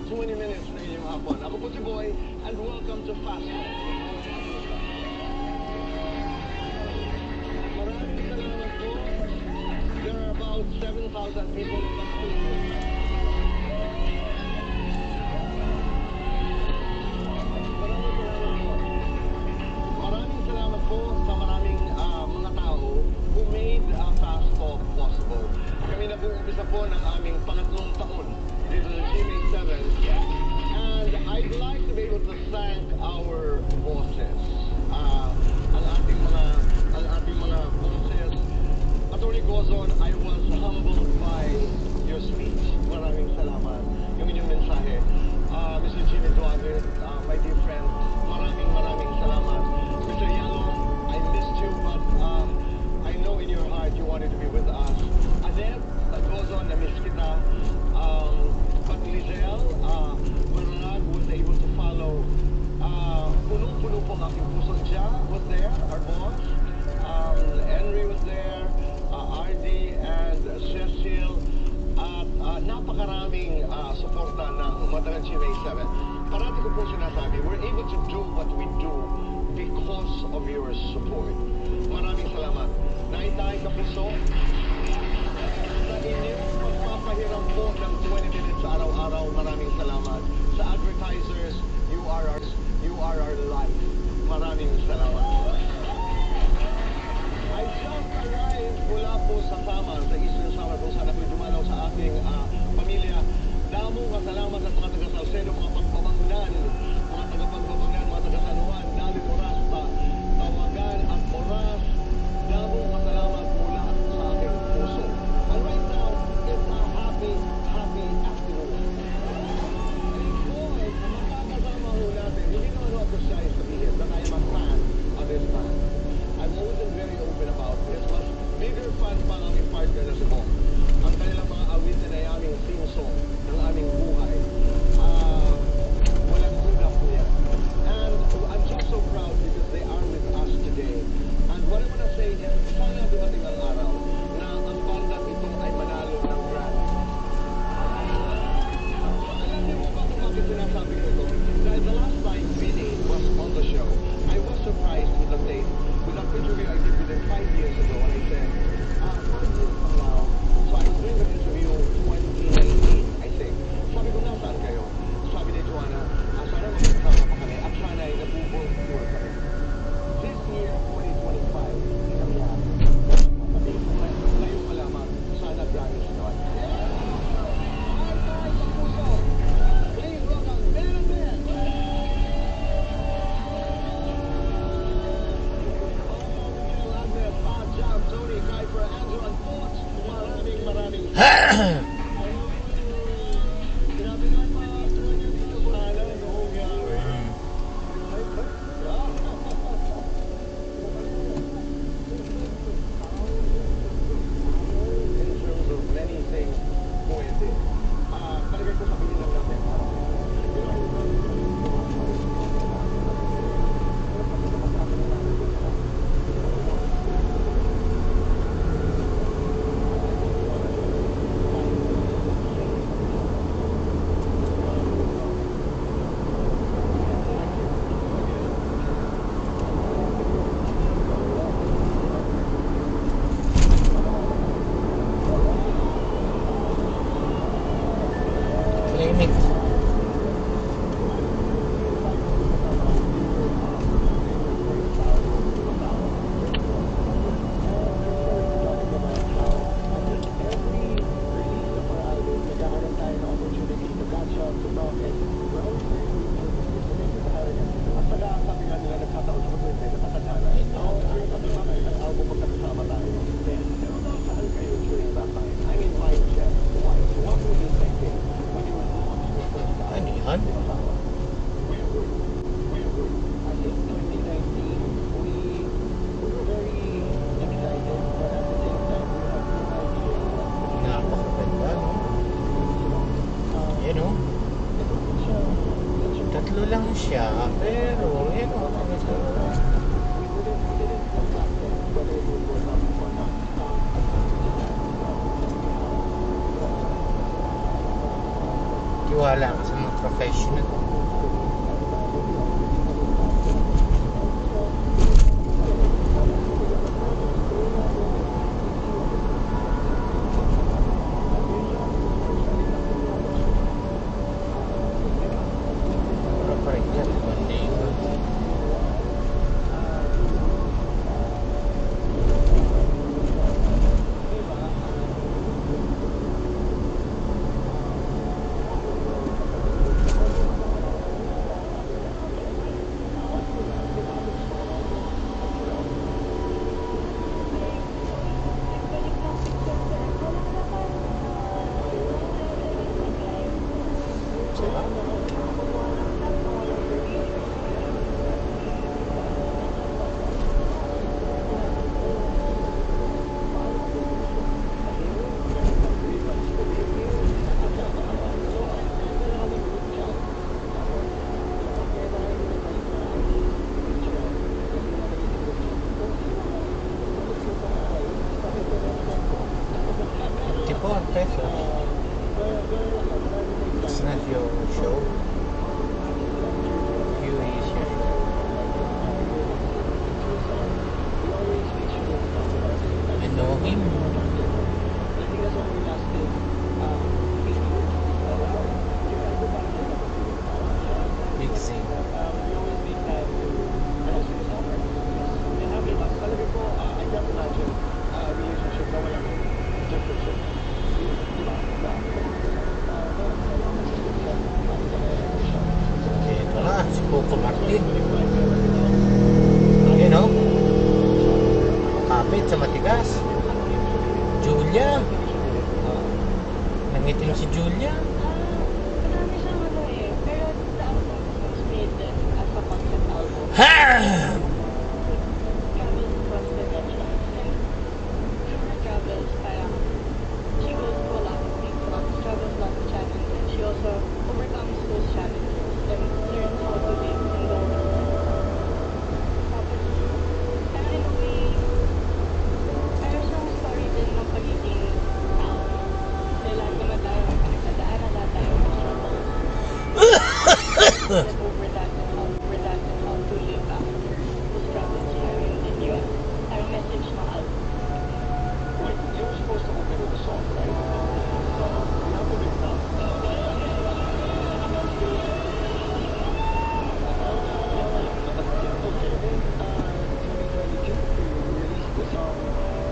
20 minutes na inyong hapon. Ako po si Boy, and welcome to Fast Talk. Maraming salamat po. There are about 7,000 people in the studio. Maraming salamat po sa maraming mga tao who made Fast Talk possible. Kami na po umpisa po ng aming pangatlong taon dito sa GMA7. And I'd like to be able to thank our bosses. Ang ating mga bosses. Attorney Gozon, I was humbled by your speech. Maraming salamat. Yung inyong mensahe. Mr. Jimmy Duave, my dear friend, maraming salamat. Mr. Yalong, I missed you, but I know in your heart you wanted to be with us. Annette Gozon, na-miss kita. But Lizelle, Bernard was able to follow. Punong-puno po ang aking puso. Ja was there, our boss. Henry was there, RD and Cecil. At napakaraming suporta ng Matagal GMA7. Parati ko po sinasabi, we're able to do what we do because of your support. Maraming salamat. Naitay Kapuso, sa inyong pagpapahiram po ng 20 minutes araw-araw, maraming salamat. Sa advertisers, you are our life. Maraming salamat. I just arrived mula po sa Samar, sa Eastern Samar, kung saan ako'y dumalaw sa aking pamilya. Damong kasalamat sa mga taga-Salcedo, mga pagpabangnan, mga taga-pagbabangnan, mga taga-San Juan, Dalit, Oras, Tawagan at Oras. Damong kasalamat mula sa aking puso. And right now, it's a happy afternoon. And boy, makakasama ho natin, hindi naman ako siya sabihin that I am a fan of this man. I've always been very open about this. Mas bigger fan pa ang aming partner na si Bong. Ang kanilang mga awitin ay aming theme song ng aming buhay. Walang duda po yan. And I'm just so proud because they are with us today. And what I want to say is, sana dumating ang araw na ang banda ito ay manalo ng Grammy. Alam niyo po ba kung bakit sinasabi ko ito? Dahil the last time Vinny was on the show, I was surprised with the date, with that interview I did with him 5 years ago, and I said, 5 years from now, so I was doing the interview 2018, I think. Sabi ko, nasaan kayo? Sabi ni Joanna, sana magkasama pa kami, at sana ay nabubuong tour kami. This year, 2025, kami yan. Sabi ko, ngayon malaman, sana Grammys naman. Ay, puso! Please welcome, Ben and Ben! Tony, Kuiper, Angela, and Fox. Maraming. Grabe naman pa. Dito po. Sana, in terms of many things, pwede. Talaga ko sabihin lang natin. siya, pero yun o, Tiwala ka sa mga professional. Pero pa rin yan, one day. Pesos. It's not your show. You is your show. I know him. Big Z. Relationship na walang differences. Ito na, si Coco Martin. Yun o. Kapit sa matigas. Julia. Nangitim si Julia. Marami siyang ano eh, pero the album was made as a concept album. Ha! Travels across the nation. And through her travels, parang she goes through a lot of things, travels a lot of challenges. She also overcomes those challenges and learns how to live in the world. Tapos, parang in a way, parang siyang story din ng pagiging tao. Kasi lahat naman tayo may pinagdadaanan, lahat tayo may struggles. Get over that and how to live after the struggles. And yun, parang message ng album. Wait, you were supposed to open with a song, right? We have to mix up. Okay, then, 2022, you released the song,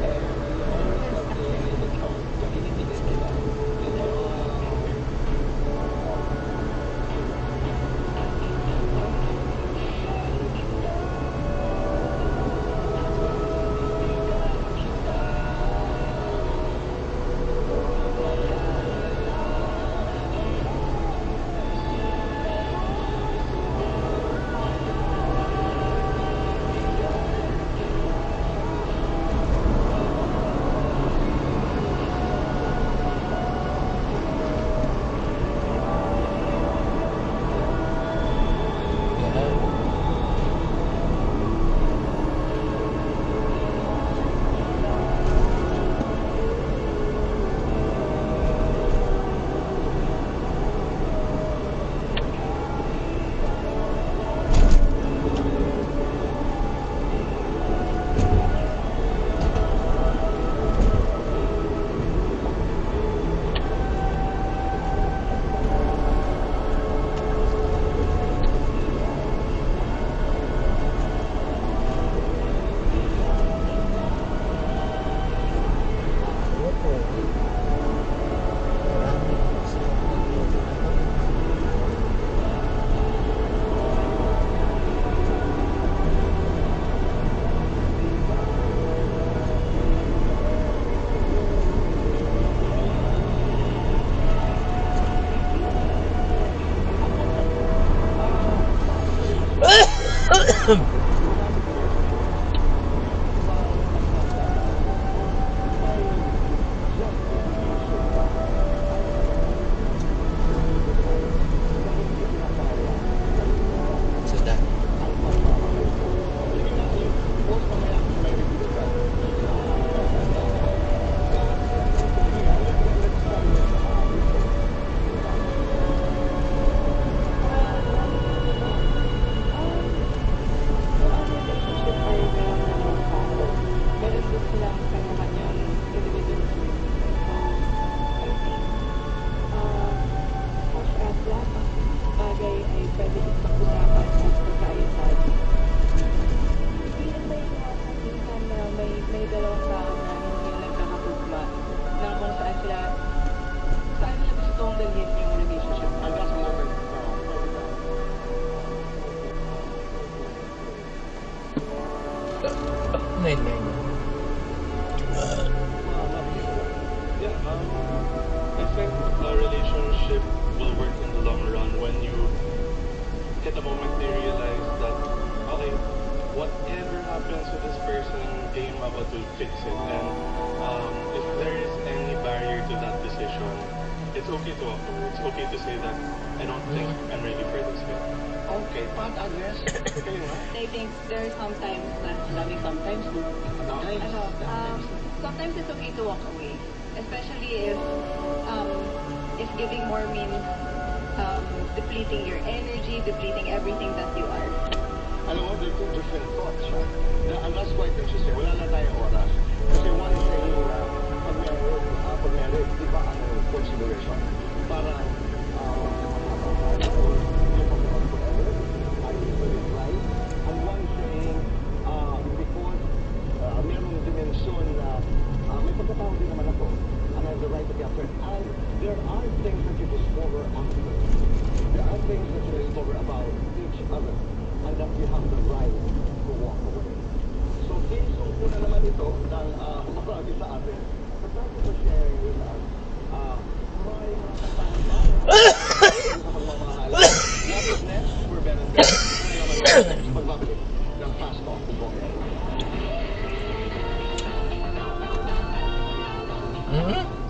and the owners of the song, pininipilit nila. So that. will fix it. And if there is any barrier to that decision, it's okay to walk away. It's okay to say that I don't think I'm ready for this yet. Okay, Pat, Agnes, kayo nga. I think there are sometimes na sometimes sometimes it's okay to walk away, especially if giving more means depleting your energy, depleting everything that you are. Alam mo, they're two different thoughts, right? And that's quite interesting. Wala na tayong oras. Kasi one is saying na pag marriage, di ba ang consideration? Parang, and one saying, because merong dimensyon na may pagkatao din naman ako, and I have the right to be afraid. And there are things that you discover after. There are things that you discover about each other, and that you have the right to walk away. So, kinsuko na naman ito ng marami sa atin. But thank you for sharing with us. May mga kasama sa pagmamahal. What is next? We're better than that. Ano naman next? Pagbabalik ng Fast Talk with Bong. Hmm?